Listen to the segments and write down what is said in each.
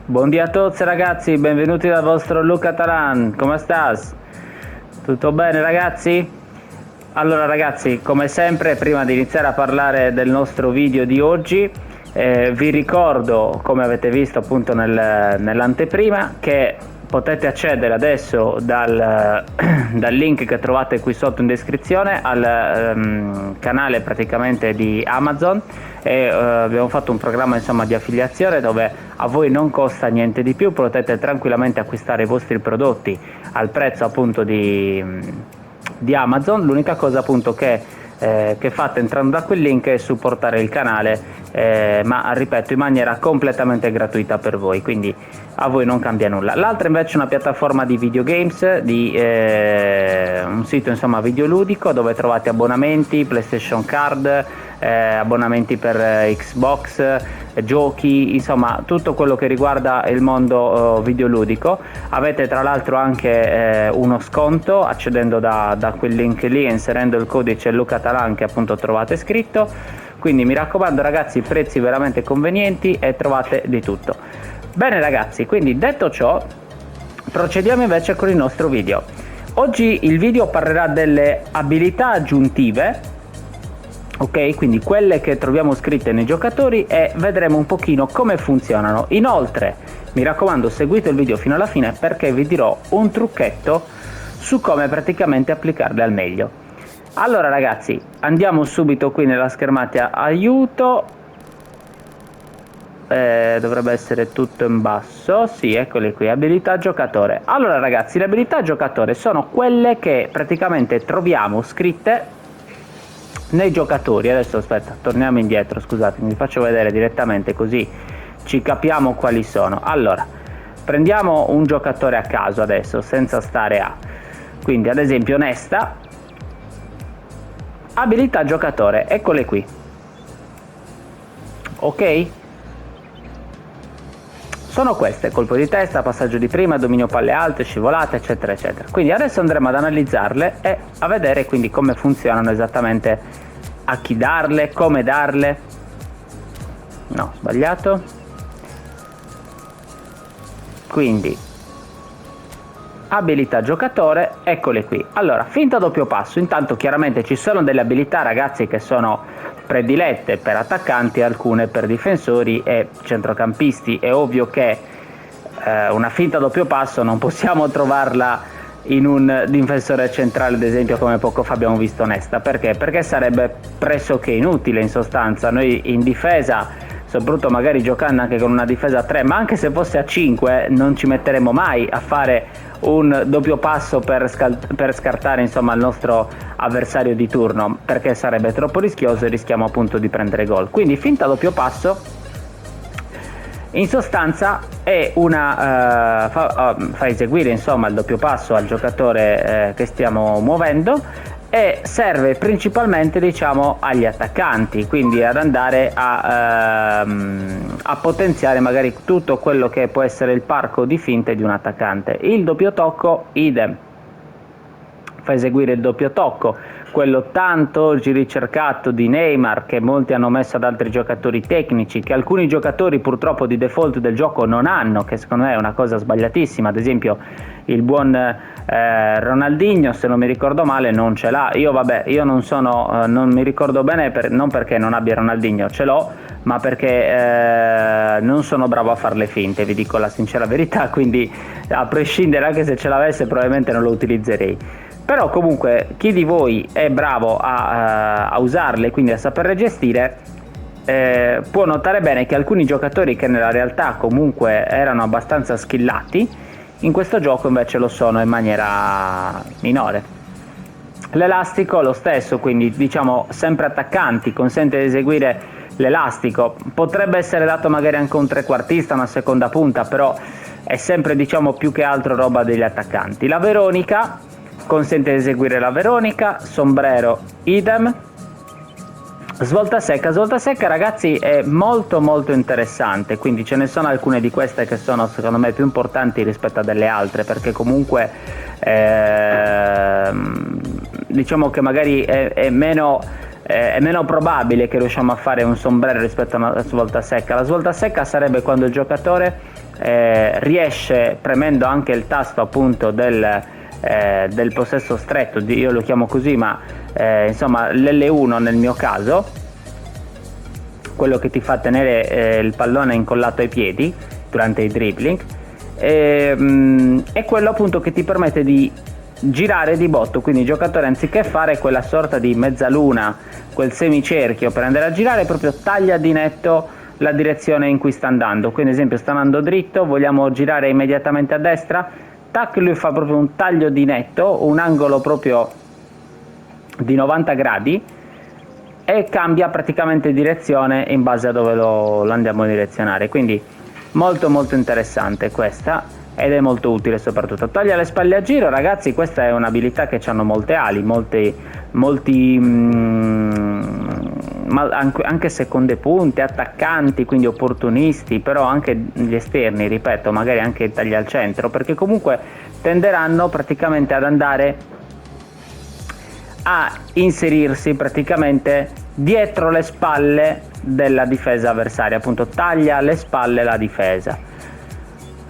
Buongiorno a tutti ragazzi, benvenuti dal vostro Luca Taran, come stas? Tutto bene ragazzi? Allora ragazzi, come sempre, prima di iniziare a parlare del nostro video di oggi, vi ricordo, come avete visto appunto nell'anteprima, che potete accedere adesso dal link che trovate qui sotto in descrizione al canale praticamente di Amazon e abbiamo fatto un programma insomma di affiliazione dove a voi non costa niente di più, potete tranquillamente acquistare i vostri prodotti al prezzo appunto di Amazon. L'unica cosa appunto che fate entrando da quel link è supportare il canale, ma ripeto in maniera completamente gratuita per voi, quindi a voi non cambia nulla. L'altra invece è una piattaforma di videogames, di un sito insomma videoludico dove trovate abbonamenti, PlayStation Card, abbonamenti per Xbox, giochi, insomma tutto quello che riguarda il mondo videoludico. Avete tra l'altro anche uno sconto accedendo da quel link lì e inserendo il codice LucaTalan che appunto trovate scritto, quindi mi raccomando ragazzi, prezzi veramente convenienti e trovate di tutto. Bene ragazzi, quindi detto ciò procediamo invece con il nostro video. Oggi il video parlerà delle abilità aggiuntive, ok, quindi quelle che troviamo scritte nei giocatori, e vedremo un pochino come funzionano. Inoltre mi raccomando, seguite il video fino alla fine perché vi dirò un trucchetto su come praticamente applicarle al meglio. Allora ragazzi, andiamo subito qui nella schermata aiuto. Dovrebbe essere tutto in basso, sì, eccole qui, abilità giocatore. Allora ragazzi, le abilità giocatore sono quelle che praticamente troviamo scritte nei giocatori. Adesso aspetta, torniamo indietro, scusate, vi faccio vedere direttamente così ci capiamo quali sono. Allora, prendiamo un giocatore a caso adesso, senza stare a... Quindi ad esempio Nesta, abilità giocatore, eccole qui. Ok? Sono queste: colpo di testa, passaggio di prima, dominio palle alte, scivolate, eccetera eccetera. Quindi adesso andremo ad analizzarle e a vedere quindi come funzionano esattamente, a chi darle, come darle. No, sbagliato. Quindi abilità giocatore, eccole qui. Allora, finta doppio passo. Intanto chiaramente ci sono delle abilità ragazzi che sono predilette per attaccanti, alcune per difensori e centrocampisti. È ovvio che una finta doppio passo non possiamo trovarla in un difensore centrale, ad esempio, come poco fa abbiamo visto Nesta. Perché? Perché sarebbe pressoché inutile in sostanza. Noi in difesa, soprattutto magari giocando anche con una difesa a 3, ma anche se fosse a 5, non ci metteremo mai a fare un doppio passo per scartare insomma il nostro avversario di turno, perché sarebbe troppo rischioso e rischiamo appunto di prendere gol. Quindi finta doppio passo in sostanza è una fa eseguire insomma il doppio passo al giocatore che stiamo muovendo, e serve principalmente diciamo agli attaccanti, quindi ad andare a potenziare magari tutto quello che può essere il parco di finte di un attaccante. Il doppio tocco idem, fa eseguire il doppio tocco, quello tanto oggi ricercato di Neymar, che molti hanno messo ad altri giocatori tecnici, che alcuni giocatori purtroppo di default del gioco non hanno, che secondo me è una cosa sbagliatissima. Ad esempio il buon Ronaldinho, se non mi ricordo male, non ce l'ha. Io non mi ricordo bene, non perché non abbia Ronaldinho, ce l'ho, ma perché non sono bravo a fare le finte, vi dico la sincera verità, quindi a prescindere, anche se ce l'avesse probabilmente non lo utilizzerei. Però comunque chi di voi è bravo a usarle, quindi a saperle gestire, può notare bene che alcuni giocatori che nella realtà comunque erano abbastanza skillati, in questo gioco invece lo sono in maniera minore. L'elastico lo stesso, quindi diciamo sempre attaccanti, consente di eseguire l'elastico. Potrebbe essere dato magari anche un trequartista, una seconda punta, però è sempre diciamo più che altro roba degli attaccanti. La Veronica consente di eseguire la Veronica, sombrero idem. Svolta secca ragazzi è molto molto interessante, quindi ce ne sono alcune di queste che sono secondo me più importanti rispetto a delle altre, perché comunque diciamo che magari è meno probabile che riusciamo a fare un sombrero rispetto a una svolta secca. La svolta secca sarebbe quando il giocatore riesce, premendo anche il tasto appunto del possesso stretto, io lo chiamo così, ma insomma l'L1 nel mio caso, quello che ti fa tenere il pallone incollato ai piedi durante i dribbling, è quello appunto che ti permette di girare di botto, quindi il giocatore anziché fare quella sorta di mezzaluna, quel semicerchio per andare a girare, proprio taglia di netto la direzione in cui sta andando. Quindi ad esempio sta andando dritto, vogliamo girare immediatamente a destra, tac, lui fa proprio un taglio di netto, un angolo proprio di 90 gradi e cambia praticamente direzione in base a dove lo andiamo a direzionare. Quindi molto molto interessante questa, ed è molto utile soprattutto. Taglia le spalle a giro, ragazzi, questa è un'abilità che hanno molte ali, anche seconde punte, attaccanti, quindi opportunisti, però anche gli esterni, ripeto, magari anche taglia al centro, perché comunque tenderanno praticamente ad andare a inserirsi praticamente dietro le spalle della difesa avversaria, appunto taglia alle spalle la difesa.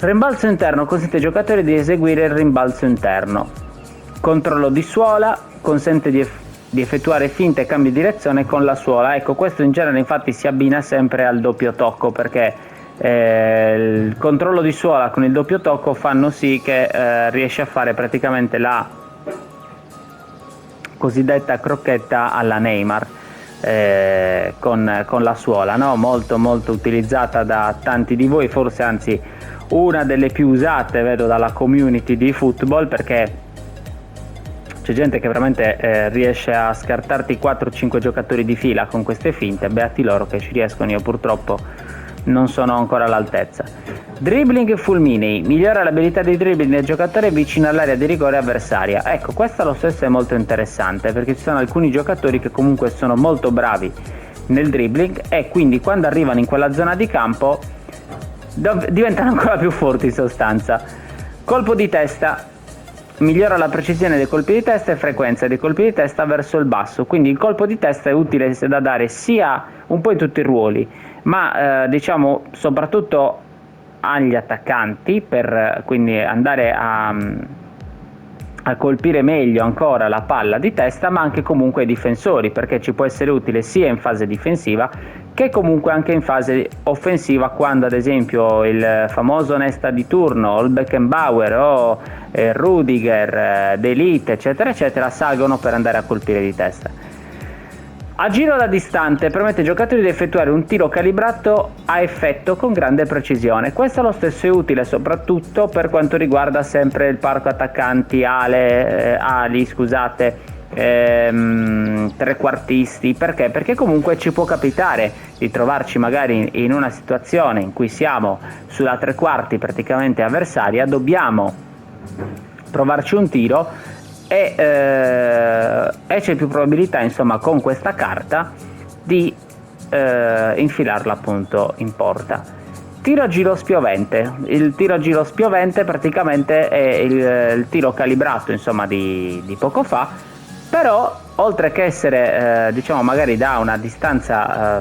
Rimbalzo interno consente ai giocatori di eseguire il rimbalzo interno. Controllo di suola consente di effettuare finte e cambi di direzione con la suola. Ecco, questo in genere infatti si abbina sempre al doppio tocco, perché il controllo di suola con il doppio tocco fanno sì che riesci a fare praticamente la cosiddetta crocchetta alla Neymar, con la suola, no? Molto molto utilizzata da tanti di voi, forse anzi una delle più usate, vedo, dalla community di football, perché c'è gente che veramente riesce a scartarti 4-5 giocatori di fila con queste finte. Beati loro che ci riescono, io purtroppo non sono ancora all'altezza. Dribbling fulminei, migliora l'abilità di dribbling del giocatore vicino all'area di rigore avversaria. Ecco, questa lo stesso è molto interessante, perché ci sono alcuni giocatori che comunque sono molto bravi nel dribbling e quindi quando arrivano in quella zona di campo diventano ancora più forti in sostanza. Colpo di testa, migliora la precisione dei colpi di testa e frequenza dei colpi di testa verso il basso, quindi il colpo di testa è utile da dare sia un po' in tutti i ruoli, ma diciamo soprattutto agli attaccanti, per quindi andare a colpire meglio ancora la palla di testa, ma anche comunque ai difensori, perché ci può essere utile sia in fase difensiva che comunque anche in fase offensiva, quando ad esempio il famoso Nesta di turno o il Beckenbauer o Rudiger, De Ligt eccetera eccetera salgono per andare a colpire di testa. A giro da distante permette ai giocatori di effettuare un tiro calibrato a effetto con grande precisione. Questo lo stesso è utile soprattutto per quanto riguarda sempre il parco attaccanti, trequartisti. Perché? Perché comunque ci può capitare di trovarci magari in una situazione in cui siamo sulla tre quarti praticamente avversaria, dobbiamo trovarci un tiro e c'è più probabilità, insomma, con questa carta di infilarla appunto in porta. Tiro a giro spiovente. Il tiro a giro spiovente praticamente è il tiro calibrato, insomma, di poco fa, però oltre che essere diciamo magari da una distanza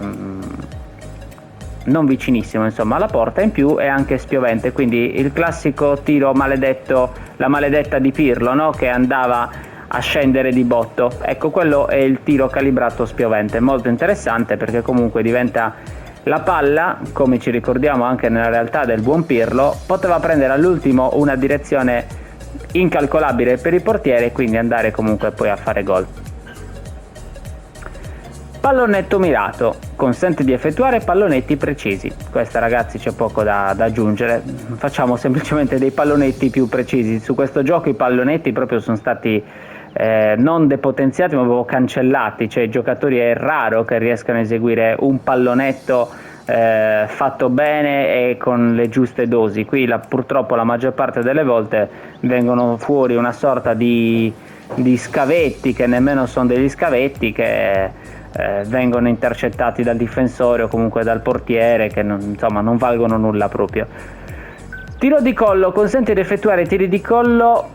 non vicinissimo, insomma, alla porta, in più è anche spiovente, quindi il classico tiro maledetto, la maledetta di Pirlo, no? Che andava a scendere di botto. Ecco, quello è il tiro calibrato spiovente, molto interessante, perché comunque diventa la palla, come ci ricordiamo anche nella realtà del buon Pirlo, poteva prendere all'ultimo una direzione incalcolabile per il portiere e quindi andare comunque poi a fare gol. Pallonetto mirato, consente di effettuare pallonetti precisi. Questa, ragazzi, c'è poco da aggiungere, facciamo semplicemente dei pallonetti più precisi. Su questo gioco i pallonetti proprio sono stati non depotenziati ma proprio cancellati, cioè i giocatori è raro che riescano a eseguire un pallonetto fatto bene e con le giuste dosi. Qui purtroppo la maggior parte delle volte vengono fuori una sorta di scavetti che nemmeno sono degli scavetti, che vengono intercettati dal difensore o comunque dal portiere, che non valgono nulla proprio. Tiro di collo, consente di effettuare tiri di collo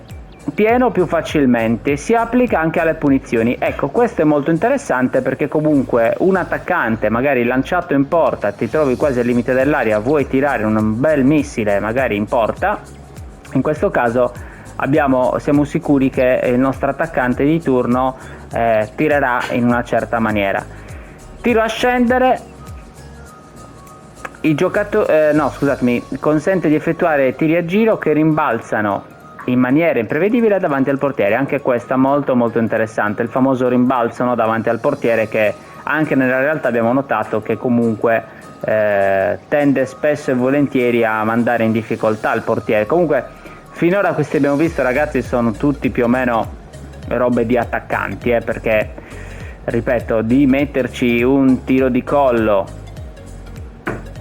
pieno più facilmente, si applica anche alle punizioni. Ecco, questo è molto interessante perché comunque un attaccante magari lanciato in porta, ti trovi quasi al limite dell'area, vuoi tirare un bel missile magari in porta, in questo caso siamo sicuri che il nostro attaccante di turno tirerà in una certa maniera. Tiro a scendere, il giocatore consente di effettuare tiri a giro che rimbalzano in maniera imprevedibile davanti al portiere. Anche questa molto molto interessante, il famoso rimbalzo davanti al portiere, che anche nella realtà abbiamo notato che comunque tende spesso e volentieri a mandare in difficoltà il portiere. Comunque finora questi abbiamo visto, ragazzi, sono tutti più o meno robe di attaccanti, perché ripeto, di metterci un tiro di collo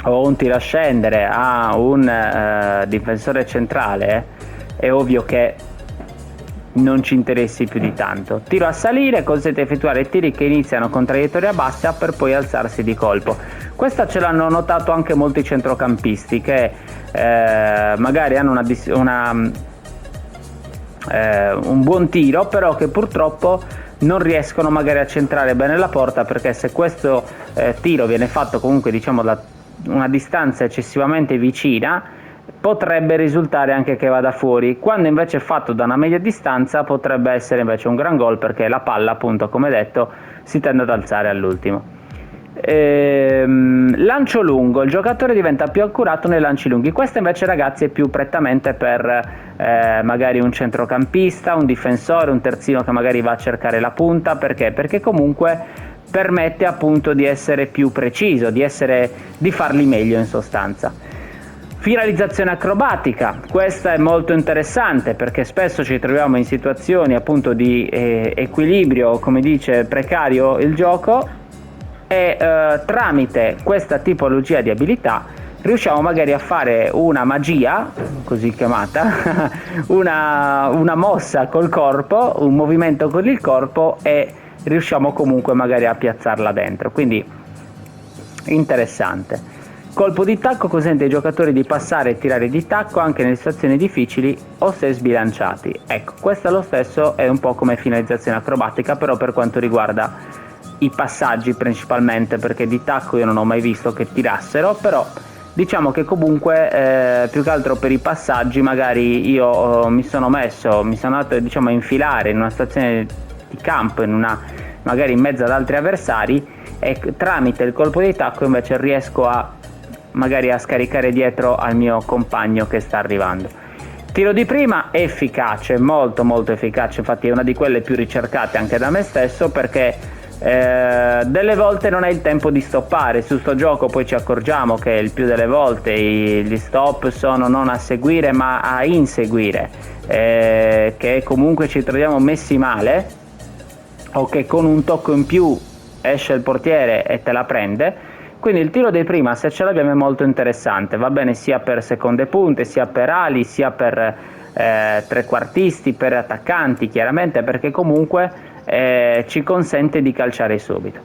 o un tiro a scendere a un difensore centrale, è ovvio che non ci interessi più di tanto. Tiro a salire consente di effettuare tiri che iniziano con traiettoria bassa per poi alzarsi di colpo. Questa ce l'hanno notato anche molti centrocampisti che magari hanno un buon tiro, però che purtroppo non riescono magari a centrare bene la porta, perché se questo tiro viene fatto comunque da una distanza eccessivamente vicina, potrebbe risultare anche che vada fuori, quando invece fatto da una media distanza potrebbe essere invece un gran gol, perché la palla, appunto, come detto, si tende ad alzare all'ultimo. Lancio lungo, il giocatore diventa più accurato nei lanci lunghi. Questo invece, ragazzi, è più prettamente per magari un centrocampista, un difensore, un terzino che magari va a cercare la punta. Perché comunque permette appunto di essere più preciso, di farli meglio in sostanza. Finalizzazione acrobatica, questa è molto interessante perché spesso ci troviamo in situazioni appunto di equilibrio, come dice, precario il gioco, e tramite questa tipologia di abilità riusciamo magari a fare una magia, così chiamata, una mossa col corpo, un movimento con il corpo, e riusciamo comunque magari a piazzarla dentro. Quindi interessante. Colpo di tacco consente ai giocatori di passare e tirare di tacco anche nelle situazioni difficili o se sbilanciati. Ecco, questo lo stesso è un po' come finalizzazione acrobatica, però per quanto riguarda i passaggi principalmente, perché di tacco io non ho mai visto che tirassero, però diciamo che comunque più che altro per i passaggi magari io mi sono andato a infilare in una situazione di campo, magari in mezzo ad altri avversari, e tramite il colpo di tacco invece riesco magari a scaricare dietro al mio compagno che sta arrivando. Tiro di prima efficace, molto molto efficace, infatti è una di quelle più ricercate anche da me stesso, perché delle volte non hai il tempo di stoppare. Su sto gioco poi ci accorgiamo che il più delle volte gli stop sono non a seguire ma a inseguire, che comunque ci troviamo messi male, o che con un tocco in più esce il portiere e te la prende. Quindi il tiro di prima, se ce l'abbiamo, è molto interessante, va bene sia per seconde punte, sia per ali, sia per trequartisti, per attaccanti, chiaramente, perché comunque ci consente di calciare subito.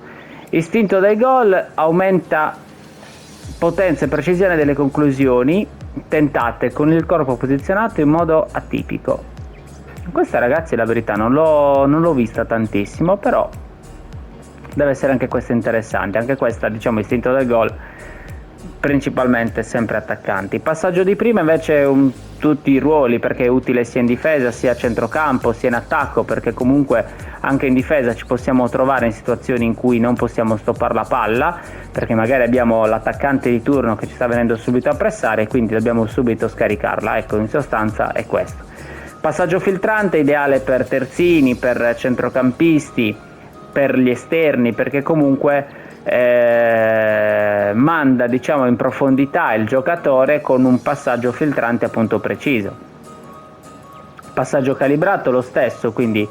Istinto del gol aumenta potenza e precisione delle conclusioni tentate con il corpo posizionato in modo atipico. Questa, ragazzi, la verità non l'ho vista tantissimo, però deve essere anche questa interessante. Anche questa, istinto del gol, principalmente sempre attaccanti. Passaggio di prima invece tutti i ruoli, perché è utile sia in difesa, sia a centrocampo, sia in attacco, perché comunque anche in difesa ci possiamo trovare in situazioni in cui non possiamo stoppare la palla, perché magari abbiamo l'attaccante di turno che ci sta venendo subito a pressare e quindi dobbiamo subito scaricarla. Ecco, in sostanza è questo. Passaggio filtrante, ideale per terzini, per centrocampisti, per gli esterni, perché comunque manda in profondità il giocatore con un passaggio filtrante appunto preciso. Passaggio calibrato lo stesso, quindi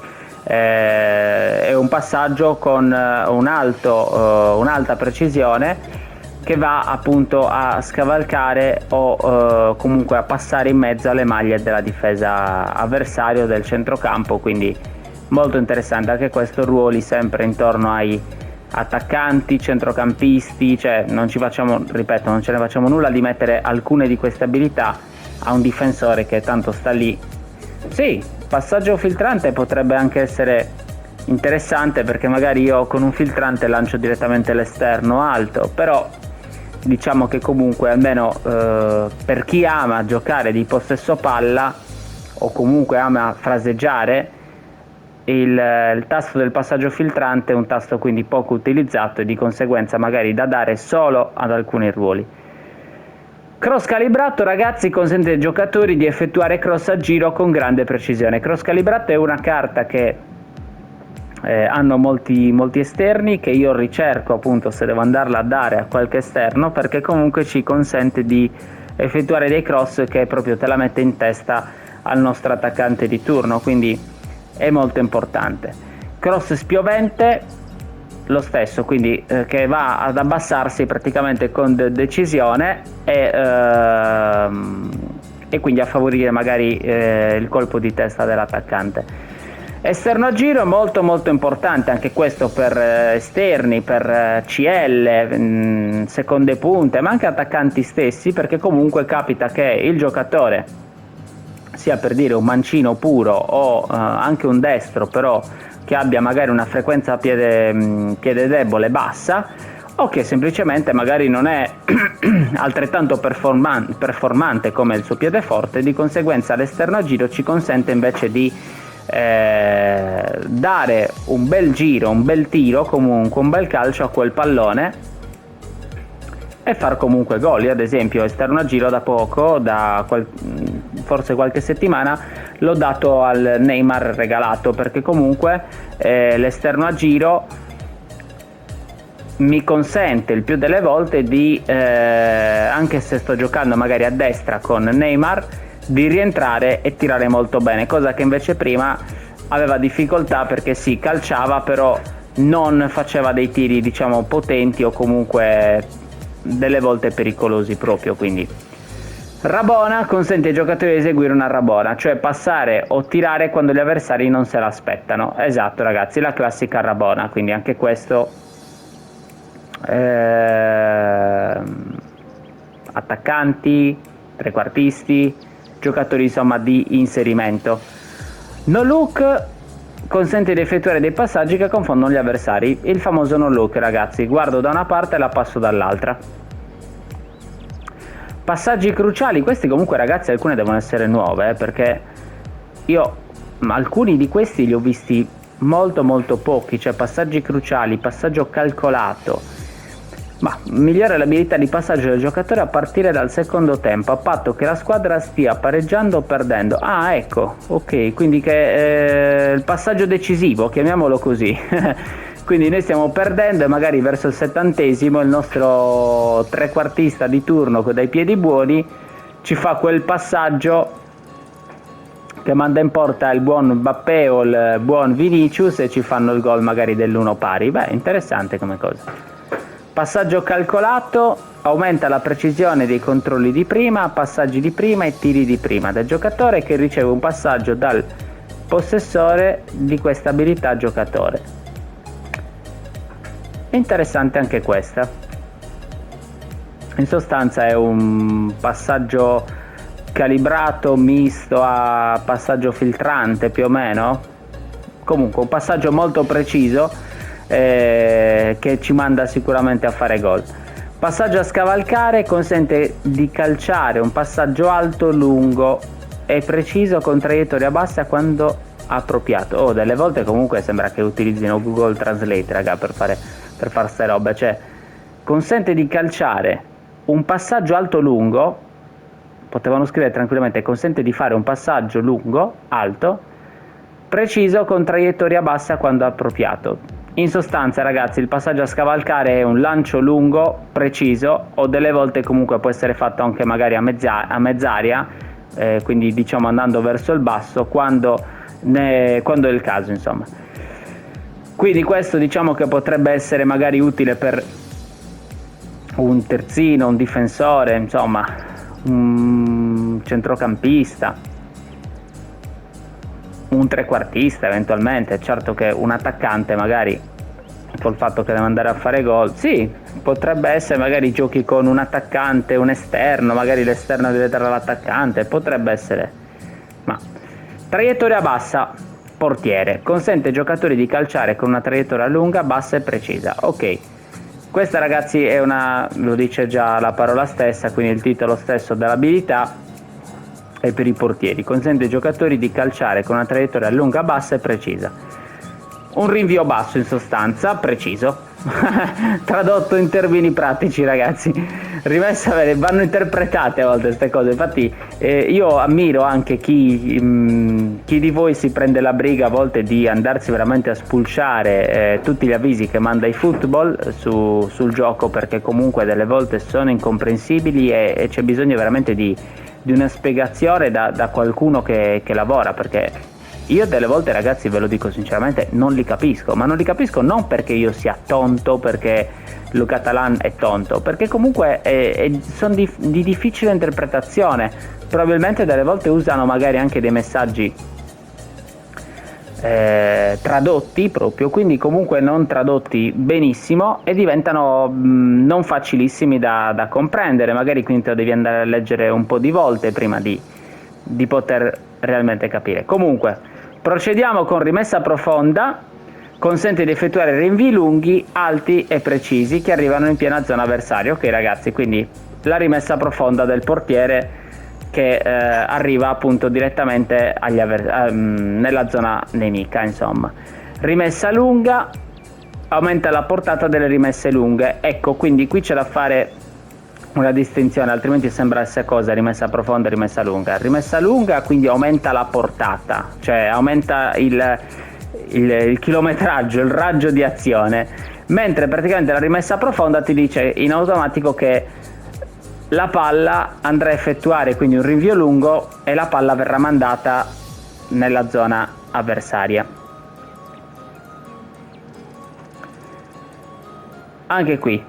è un passaggio con un'alta precisione, che va appunto a scavalcare o comunque a passare in mezzo alle maglie della difesa avversario del centrocampo. Quindi molto interessante anche questo, ruoli sempre intorno ai attaccanti, centrocampisti, non ce ne facciamo nulla di mettere alcune di queste abilità a un difensore che tanto sta lì. Sì, passaggio filtrante potrebbe anche essere interessante, perché magari io con un filtrante lancio direttamente l'esterno alto, però diciamo che comunque almeno per chi ama giocare di possesso palla o comunque ama fraseggiare, il tasto del passaggio filtrante è un tasto quindi poco utilizzato e di conseguenza magari da dare solo ad alcuni ruoli. Cross calibrato, ragazzi, consente ai giocatori di effettuare cross a giro con grande precisione. Cross calibrato è una carta che hanno molti esterni, che io ricerco appunto se devo andarla a dare a qualche esterno, perché comunque ci consente di effettuare dei cross che proprio te la mette in testa al nostro attaccante di turno, quindi è molto importante. Cross spiovente lo stesso, quindi che va ad abbassarsi praticamente con decisione e quindi a favorire magari il colpo di testa dell'attaccante. Esterno a giro molto importante anche questo per esterni, per CL, seconde punte, ma anche attaccanti stessi, perché comunque capita che il giocatore, sia per dire un mancino puro o anche un destro, però che abbia magari una frequenza piede debole bassa, o che semplicemente magari non è altrettanto performante come il suo piede forte, di conseguenza l'esterno a giro ci consente invece di dare un bel giro, un bel tiro, comunque un bel calcio a quel pallone e far comunque gol. Io ad esempio esterno a giro da poco, forse qualche settimana, l'ho dato al Neymar regalato, perché comunque l'esterno a giro mi consente il più delle volte di anche se sto giocando magari a destra con Neymar, di rientrare e tirare molto bene, cosa che invece prima aveva difficoltà, perché sì, calciava però non faceva dei tiri diciamo potenti o comunque delle volte pericolosi proprio. Quindi Rabona consente ai giocatori di eseguire una rabona, cioè passare o tirare quando gli avversari non se l'aspettano. Esatto, ragazzi, la classica rabona, quindi anche questo attaccanti, trequartisti, giocatori insomma di inserimento. No look consente di effettuare dei passaggi che confondono gli avversari. Il famoso no look, ragazzi, guardo da una parte e la passo dall'altra. Passaggi cruciali, questi comunque, ragazzi, alcune devono essere nuove, perché io alcuni di questi li ho visti molto pochi, cioè passaggi cruciali, passaggio calcolato. Ma migliora l'abilità di passaggio del giocatore a partire dal secondo tempo, a patto che la squadra stia pareggiando o perdendo. Ah, ecco, ok, quindi che il passaggio decisivo, chiamiamolo così. Quindi noi stiamo perdendo e magari verso il 70° il nostro trequartista di turno dai piedi buoni ci fa quel passaggio che manda in porta il buon Mbappé o il buon Vinicius e ci fanno il gol magari dell'1 pari. Beh, interessante come cosa. Passaggio calcolato aumenta la precisione dei controlli di prima, passaggi di prima e tiri di prima del giocatore, che riceve un passaggio dal possessore di questa abilità giocatore. Interessante anche questa. In sostanza è un passaggio calibrato misto a passaggio filtrante più o meno. Comunque un passaggio molto preciso che ci manda sicuramente a fare gol. Passaggio a scavalcare consente di calciare un passaggio alto, lungo e preciso con traiettoria bassa quando appropriato. Delle volte comunque sembra che utilizzino Google Translate, raga, per fare ste robe. Cioè consente di calciare un passaggio alto lungo, potevano scrivere tranquillamente consente di fare un passaggio lungo, alto, preciso con traiettoria bassa quando appropriato. In sostanza, ragazzi, il passaggio a scavalcare è un lancio lungo, preciso, o delle volte comunque può essere fatto anche magari a mezz'aria, quindi diciamo andando verso il basso, quando è il caso, insomma. Quindi questo diciamo che potrebbe essere magari utile per un terzino, un difensore, insomma, un centrocampista, un trequartista eventualmente. Certo che un attaccante magari col fatto che deve andare a fare gol, sì, potrebbe essere magari giochi con un attaccante, un esterno, magari l'esterno deve dare all'attaccante, potrebbe essere, ma Traiettoria bassa, portiere. Consente ai giocatori di calciare con una traiettoria lunga, bassa e precisa. Ok, questa ragazzi è una, lo dice già la parola stessa, quindi il titolo stesso dell'abilità è per i portieri. Consente ai giocatori di calciare con una traiettoria lunga, bassa e precisa. Un rinvio basso in sostanza, preciso. Tradotto in termini pratici ragazzi, rimessa bene, vanno interpretate a volte queste cose. Infatti io ammiro anche chi di voi si prende la briga a volte di andarsi veramente a spulciare tutti gli avvisi che manda iFootball sul gioco, perché comunque delle volte sono incomprensibili e c'è bisogno veramente di una spiegazione da qualcuno che lavora, perché io delle volte ragazzi, ve lo dico sinceramente, non li capisco, ma non li capisco non perché io sia tonto, perché lo Catalan è tonto, perché comunque sono di difficile interpretazione. Probabilmente delle volte usano magari anche dei messaggi tradotti proprio, quindi comunque non tradotti benissimo, e diventano non facilissimi da comprendere. Magari quindi te lo devi andare a leggere un po' di volte prima di poter realmente capire. Comunque procediamo con rimessa profonda. Consente di effettuare rinvii lunghi, alti e precisi che arrivano in piena zona avversaria. Ok ragazzi, quindi la rimessa profonda del portiere che arriva appunto direttamente nella zona nemica, insomma. Rimessa lunga, aumenta la portata delle rimesse lunghe. Ecco, quindi qui c'è da fare una distinzione, altrimenti sembra essere cosa, rimessa profonda e rimessa lunga. Rimessa lunga quindi aumenta la portata, cioè aumenta il chilometraggio, il raggio di azione, mentre praticamente la rimessa profonda ti dice in automatico che la palla andrà a effettuare quindi un rinvio lungo e la palla verrà mandata nella zona avversaria. Anche qui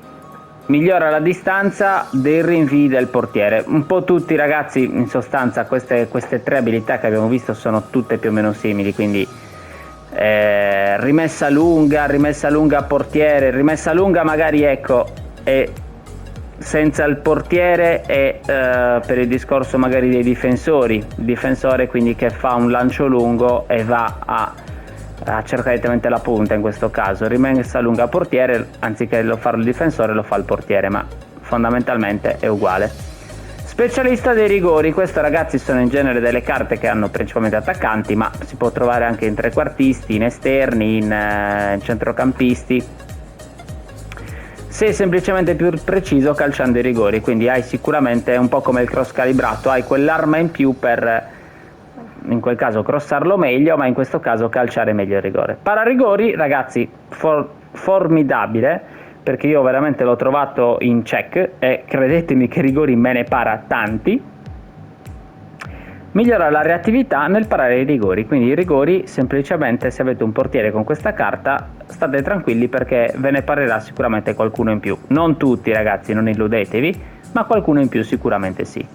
migliora la distanza dei rinvii del portiere. Un po' tutti ragazzi, in sostanza queste tre abilità che abbiamo visto sono tutte più o meno simili, quindi rimessa lunga portiere, rimessa lunga magari ecco è senza il portiere e per il discorso magari dei difensori, il difensore quindi che fa un lancio lungo e va a cercare direttamente la punta. In questo caso rimessa lunga portiere, anziché lo fare il difensore lo fa il portiere, ma fondamentalmente è uguale. Specialista dei rigori, questo ragazzi sono in genere delle carte che hanno principalmente attaccanti, ma si può trovare anche in trequartisti, in esterni, in centrocampisti. Sei semplicemente più preciso calciando i rigori, quindi hai sicuramente un po' come il cross calibrato, hai quell'arma in più per in quel caso crossarlo meglio, ma in questo caso calciare meglio il rigore. Pararigori ragazzi, formidabile, perché io veramente l'ho trovato in check e credetemi che rigori me ne para tanti. Migliora la reattività nel parare i rigori, quindi i rigori semplicemente, se avete un portiere con questa carta state tranquilli perché ve ne parerà sicuramente qualcuno in più. Non tutti ragazzi, non illudetevi, ma qualcuno in più sicuramente sì.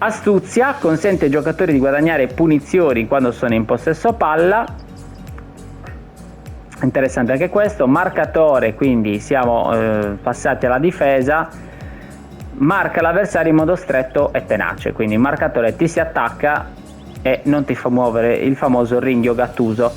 Astuzia, consente ai giocatori di guadagnare punizioni quando sono in possesso palla. Interessante anche questo. Marcatore, quindi siamo passati alla difesa. Marca l'avversario in modo stretto e tenace, quindi il marcatore ti si attacca e non ti fa muovere, il famoso ringhio Gattuso.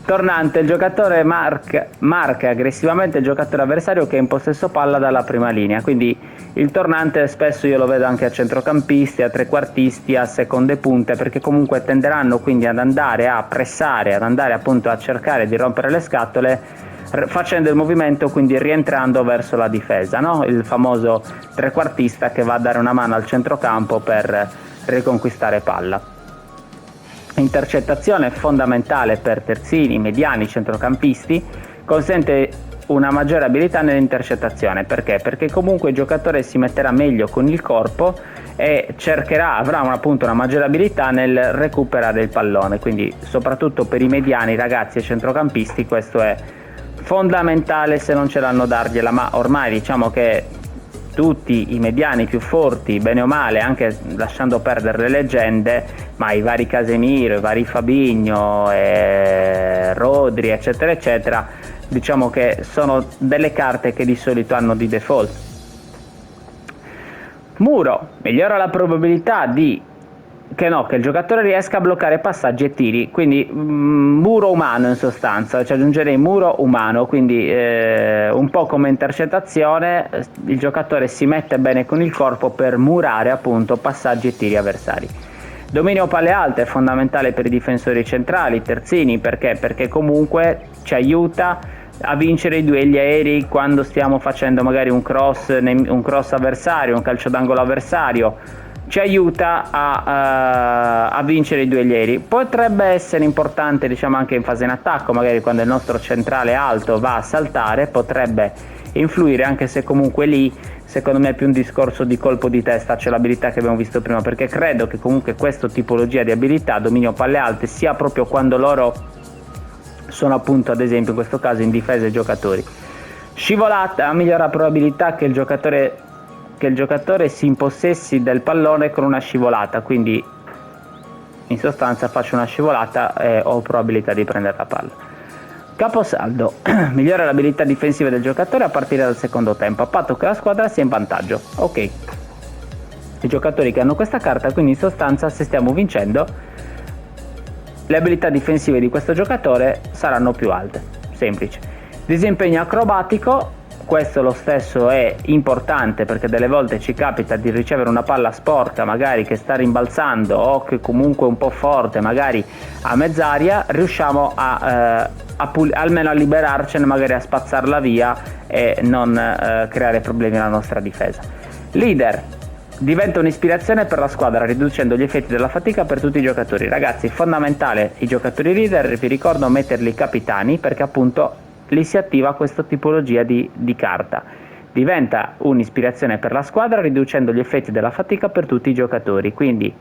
Tornante, il giocatore marca aggressivamente il giocatore avversario che è in possesso palla dalla prima linea, quindi il tornante spesso io lo vedo anche a centrocampisti, a trequartisti, a seconde punte, perché comunque tenderanno quindi ad andare a pressare, ad andare appunto a cercare di rompere le scatole facendo il movimento, quindi rientrando verso la difesa, no? Il famoso trequartista che va a dare una mano al centrocampo per riconquistare palla. Intercettazione fondamentale per terzini, mediani, centrocampisti, consente una maggiore abilità nell'intercettazione. Perché? Perché comunque il giocatore si metterà meglio con il corpo e avrà appunto una maggiore abilità nel recuperare il pallone, quindi soprattutto per i mediani ragazzi e centrocampisti questo è fondamentale, se non ce l'hanno dargliela, ma ormai diciamo che tutti i mediani più forti, bene o male, anche lasciando perdere le leggende, ma i vari Casemiro, i vari Fabinho, Rodri, eccetera eccetera, diciamo che sono delle carte che di solito hanno di default. Muro, migliora la probabilità di che il giocatore riesca a bloccare passaggi e tiri, quindi muro umano in sostanza, cioè aggiungerei muro umano, quindi un po' come intercettazione, il giocatore si mette bene con il corpo per murare appunto passaggi e tiri avversari. Dominio palle alte è fondamentale per i difensori centrali, terzini, perché comunque ci aiuta a vincere i duelli aerei quando stiamo facendo magari un cross avversario, un calcio d'angolo avversario, ci aiuta a vincere i duelli aerei. Potrebbe essere importante, diciamo, anche in fase in attacco, magari quando il nostro centrale alto va a saltare, potrebbe influire, anche se comunque lì secondo me è più un discorso di colpo di testa, c'è l'abilità che abbiamo visto prima, perché credo che comunque questa tipologia di abilità, dominio palle alte, sia proprio quando loro sono appunto, ad esempio in questo caso, in difesa i giocatori. Scivolata migliora la probabilità che il giocatore si impossessi del pallone con una scivolata, quindi in sostanza faccio una scivolata e ho probabilità di prendere la palla. Caposaldo migliora l'abilità difensiva del giocatore a partire dal secondo tempo, a patto che la squadra sia in vantaggio. Ok, i giocatori che hanno questa carta, quindi in sostanza se stiamo vincendo le abilità difensive di questo giocatore saranno più alte. Semplice. Disimpegno acrobatico, questo lo stesso è importante perché delle volte ci capita di ricevere una palla sporca, magari che sta rimbalzando o che comunque è un po' forte, magari a mezz'aria, riusciamo almeno a liberarcene, magari a spazzarla via e non creare problemi alla nostra difesa. Leader diventa un'ispirazione per la squadra, riducendo gli effetti della fatica per tutti i giocatori. Ragazzi, fondamentale i giocatori leader, vi ricordo metterli capitani, perché appunto lì si attiva questa tipologia di carta. Diventa un'ispirazione per la squadra, riducendo gli effetti della fatica per tutti i giocatori, quindi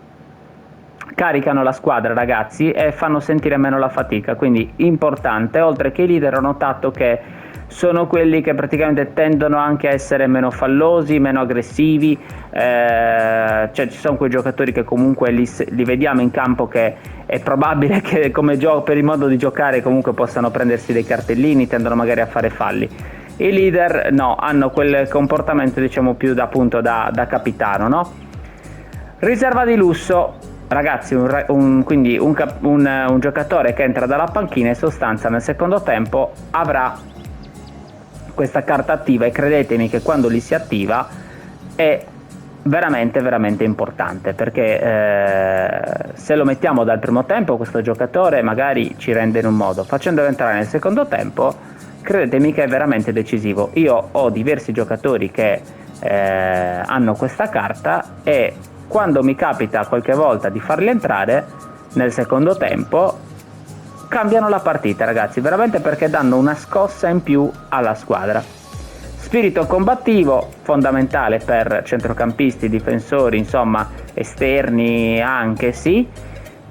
caricano la squadra, ragazzi, e fanno sentire meno la fatica. Quindi importante. Oltre che i leader, ho notato che sono quelli che praticamente tendono anche a essere meno fallosi, meno aggressivi, cioè ci sono quei giocatori che comunque li vediamo in campo che è probabile che come per il modo di giocare comunque possano prendersi dei cartellini, tendono magari a fare falli. I leader no, hanno quel comportamento, diciamo, più da capitano, no? Riserva di lusso. Ragazzi, quindi un giocatore che entra dalla panchina in sostanza nel secondo tempo avrà questa carta attiva, e credetemi che quando li si attiva è veramente veramente importante, perché se lo mettiamo dal primo tempo questo giocatore magari ci rende in un modo, facendolo entrare nel secondo tempo credetemi che è veramente decisivo. Io ho diversi giocatori che hanno questa carta e quando mi capita qualche volta di farli entrare nel secondo tempo cambiano la partita, ragazzi, veramente, perché danno una scossa in più alla squadra. Spirito combattivo, fondamentale per centrocampisti, difensori, insomma esterni anche, sì,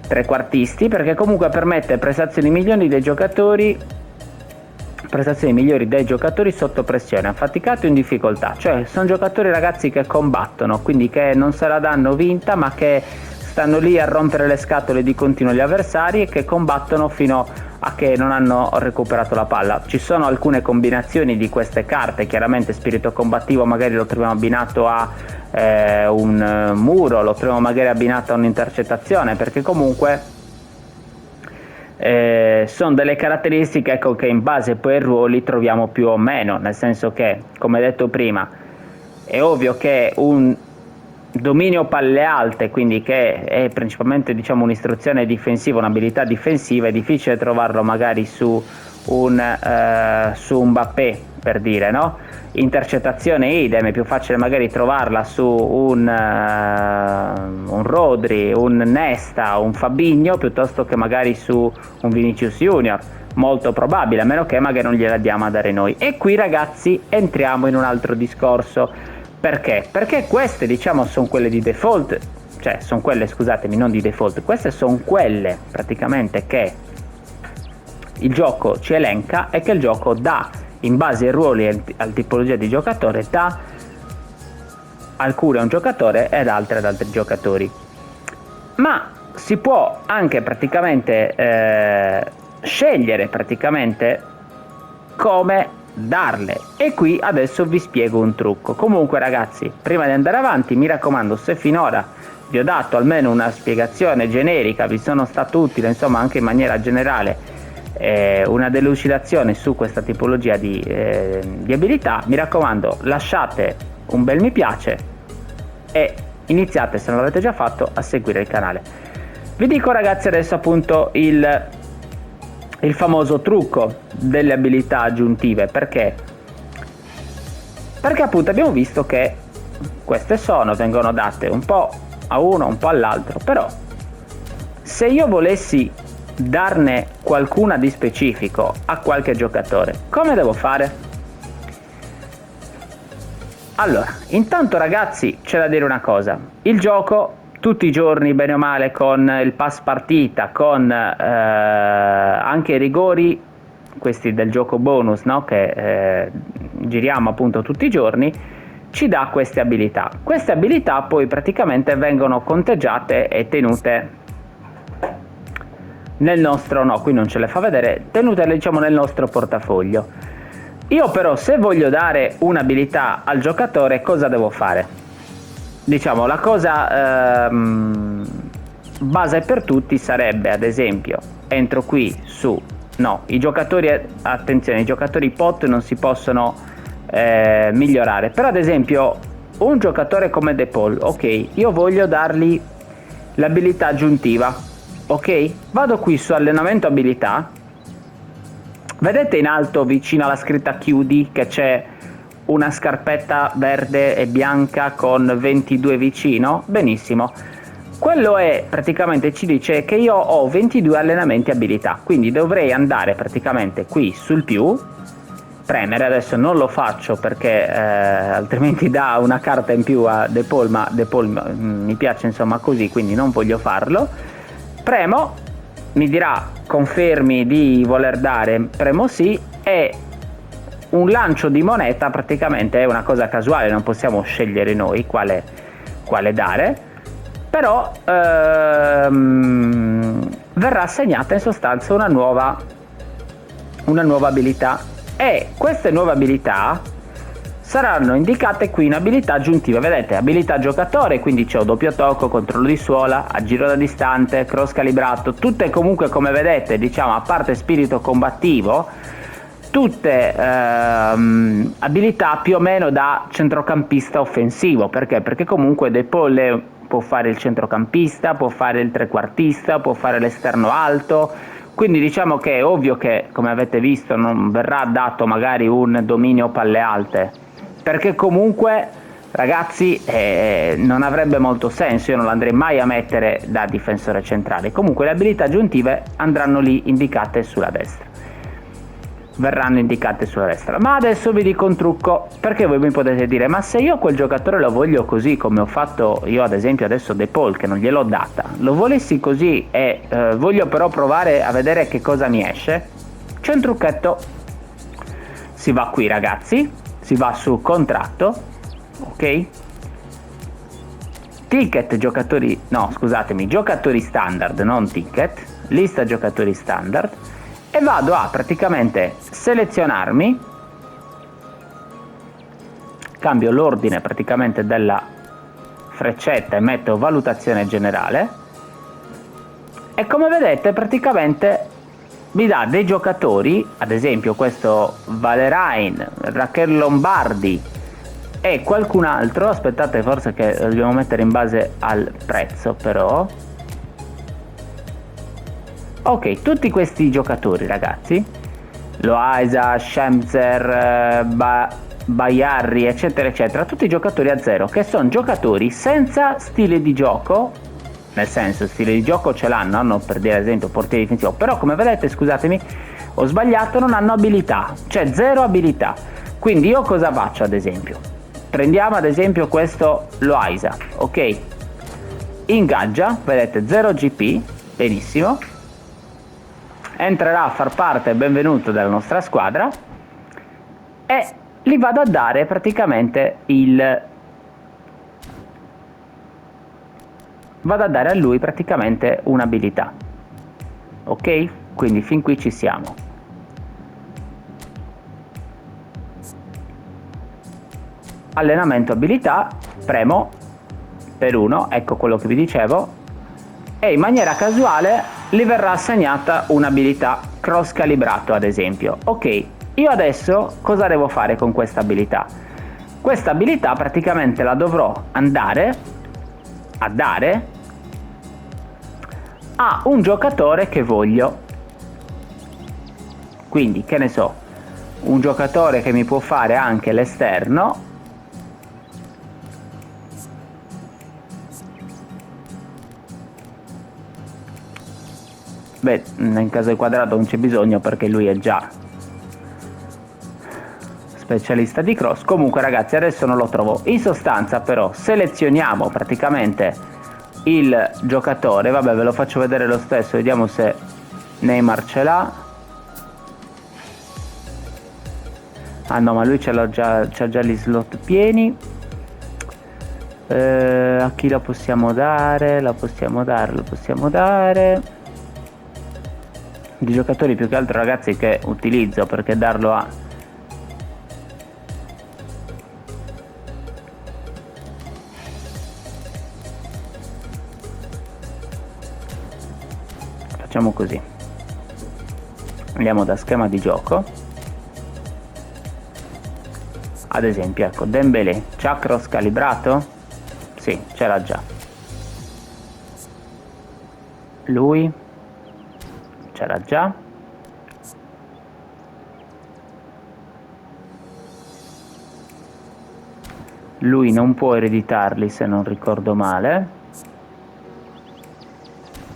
trequartisti, perché comunque permette prestazioni migliori dei giocatori sotto pressione, affaticati o in difficoltà. Cioè sono giocatori, ragazzi, che combattono, quindi che non se la danno vinta, ma che stanno lì a rompere le scatole di continuo agli avversari e che combattono fino a che non hanno recuperato la palla. Ci sono alcune combinazioni di queste carte, chiaramente spirito combattivo magari lo troviamo abbinato a un muro, lo troviamo magari abbinato a un'intercettazione, perché comunque sono delle caratteristiche, ecco, che in base poi ai ruoli troviamo più o meno, nel senso che, come detto prima, è ovvio che un dominio palle alte, quindi che è principalmente, diciamo, un'istruzione difensiva, un'abilità difensiva, è difficile trovarlo magari su un Mbappé, per dire, no? Intercettazione idem, è più facile magari trovarla su un Rodri, un Nesta, un Fabinho, piuttosto che magari su un Vinicius Junior. Molto probabile, a meno che magari non gliela diamo a dare noi. E qui, ragazzi, entriamo in un altro discorso. Perché? Perché queste, diciamo, sono quelle di default, cioè sono quelle, scusatemi, non di default, queste sono quelle praticamente che il gioco ci elenca e che il gioco dà, in base ai ruoli e alla tipologia di giocatore, dà alcune a un giocatore ed altre ad altri giocatori. Ma si può anche praticamente scegliere praticamente come darle, e qui adesso vi spiego un trucco. Comunque, ragazzi, prima di andare avanti, mi raccomando, se finora vi ho dato almeno una spiegazione generica, vi sono stato utile insomma anche in maniera generale una delucidazione su questa tipologia di abilità, mi raccomando lasciate un bel mi piace e iniziate, se non l'avete già fatto, a seguire il canale. Vi dico ragazzi adesso appunto il famoso trucco delle abilità aggiuntive. Perché appunto abbiamo visto che queste vengono date un po' a uno, un po' all'altro, però se io volessi darne qualcuna di specifico a qualche giocatore, come devo fare? Allora, intanto ragazzi c'è da dire una cosa: il gioco tutti i giorni bene o male, con il pass partita, con anche i rigori questi del gioco bonus, no? Che giriamo appunto tutti i giorni, ci dà queste abilità. Queste abilità poi praticamente vengono conteggiate e tenute nel nostro, no, qui non ce le fa vedere, tenute diciamo nel nostro portafoglio. Io però, se voglio dare un'abilità al giocatore, cosa devo fare? Diciamo la cosa base per tutti sarebbe, ad esempio, entro qui su, no, i giocatori, attenzione, i giocatori pot non si possono migliorare, però ad esempio un giocatore come De Paul, ok, io voglio dargli l'abilità aggiuntiva, ok, vado qui su allenamento abilità, vedete in alto vicino alla scritta chiudi che c'è una scarpetta verde e bianca con 22 vicino? Benissimo, quello è praticamente, ci dice che io ho 22 allenamenti abilità, quindi dovrei andare praticamente qui sul più, premere, adesso non lo faccio perché altrimenti dà una carta in più a De Paul, ma De Paul mi piace insomma così, quindi non voglio farlo. Premo, mi dirà confermi di voler dare, premo sì, e un lancio di moneta praticamente è una cosa casuale, non possiamo scegliere noi quale dare, però verrà assegnata in sostanza una nuova abilità, e queste nuove abilità saranno indicate qui in abilità aggiuntive. Vedete, abilità giocatore, quindi c'ho doppio tocco, controllo di suola, aggiro da distante, cross calibrato, tutte comunque come vedete, diciamo, a parte spirito combattivo, tutte abilità più o meno da centrocampista offensivo. Perché? Perché comunque De Paul può fare il centrocampista, può fare il trequartista, può fare l'esterno alto, quindi diciamo che è ovvio che, come avete visto, non verrà dato magari un dominio palle alte, perché comunque ragazzi non avrebbe molto senso, io non l'andrei mai a mettere da difensore centrale. Comunque le abilità aggiuntive andranno lì indicate sulla destra, verranno indicate sulla destra. Ma adesso vi dico un trucco, perché voi mi potete dire: ma se io quel giocatore lo voglio così, come ho fatto io ad esempio adesso De Paul, che non gliel'ho data, lo volessi così e voglio però provare a vedere che cosa mi esce, c'è un trucchetto. Si va qui ragazzi, si va su contratto, ok, ticket giocatori, no scusatemi, giocatori standard, non ticket, lista giocatori standard, e vado a praticamente selezionarmi, cambio l'ordine praticamente della freccetta e metto valutazione generale, e come vedete praticamente mi dà dei giocatori, ad esempio questo Valerain, Rachel Lombardi e qualcun altro, aspettate forse che lo dobbiamo mettere in base al prezzo però. Ok, tutti questi giocatori ragazzi, Loaiza, Schemzer, Bayarri eccetera eccetera, tutti giocatori a zero, che sono giocatori senza stile di gioco, nel senso stile di gioco ce l'hanno, hanno, per dire ad esempio portiere difensivo, però come vedete, scusatemi ho sbagliato, non hanno abilità, cioè zero abilità. Quindi io cosa faccio ad esempio? Prendiamo ad esempio questo Loaiza, ok, ingaggia, vedete 0 GP, benissimo, entrerà a far parte, benvenuto, della nostra squadra, e gli vado a dare praticamente vado a dare a lui praticamente un'abilità, ok, quindi fin qui ci siamo. Allenamento abilità, premo per 1, ecco quello che vi dicevo, e in maniera casuale gli verrà assegnata un'abilità cross calibrato, ad esempio. Ok, io adesso cosa devo fare con questa abilità? Questa abilità praticamente la dovrò andare a dare a un giocatore che voglio. Quindi, che ne so, un giocatore che mi può fare anche l'esterno. Beh, in caso del quadrato non c'è bisogno perché lui è già specialista di cross. Comunque ragazzi, adesso non lo trovo. In sostanza però selezioniamo praticamente il giocatore. Vabbè, ve lo faccio vedere lo stesso, vediamo se Neymar ce l'ha. Ah no, ma lui c'ha già gli slot pieni. A chi la possiamo dare? La possiamo dare. Di giocatori più che altro ragazzi che utilizzo, perché darlo a facciamo così, andiamo da schema di gioco, ad esempio ecco Dembélé c'ha cross calibrato? Sì, ce l'ha già. Lui c'era già. Lui non può ereditarli se non ricordo male.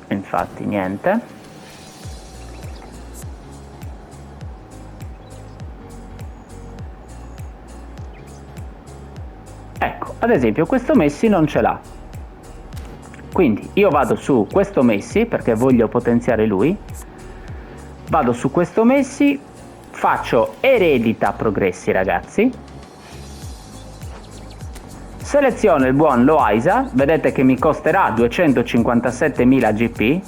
Infatti niente. Ecco, ad esempio questo Messi non ce l'ha. Quindi io vado su questo Messi perché voglio potenziare lui. Vado su questo Messi, faccio eredita progressi ragazzi, seleziono il buon Loaiza, vedete che mi costerà 257.000 GP,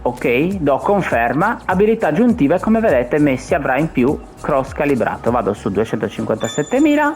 ok, do conferma, abilità aggiuntive, come vedete Messi avrà in più cross calibrato, vado su 257.000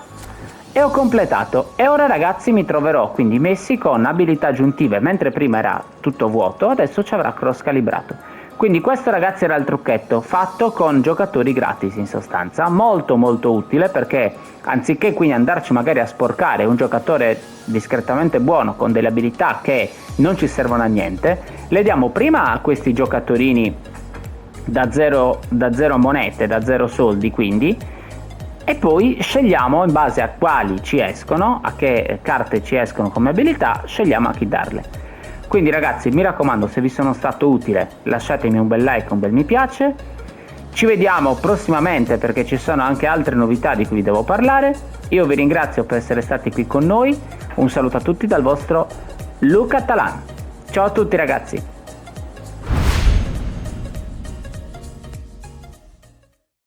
e ho completato. E ora ragazzi mi troverò quindi Messi con abilità aggiuntive, mentre prima era tutto vuoto, adesso ci avrà cross calibrato. Quindi questo ragazzi era il trucchetto fatto con giocatori gratis, in sostanza, molto molto utile, perché anziché quindi andarci magari a sporcare un giocatore discretamente buono con delle abilità che non ci servono a niente, le diamo prima a questi giocatorini da zero monete, da zero soldi quindi, e poi scegliamo in base a quali ci escono, a che carte ci escono come abilità, scegliamo a chi darle. Quindi ragazzi, mi raccomando, se vi sono stato utile lasciatemi un bel like, un bel mi piace. Ci vediamo prossimamente perché ci sono anche altre novità di cui vi devo parlare. Io vi ringrazio per essere stati qui con noi. Un saluto a tutti dal vostro Luca Talan. Ciao a tutti ragazzi.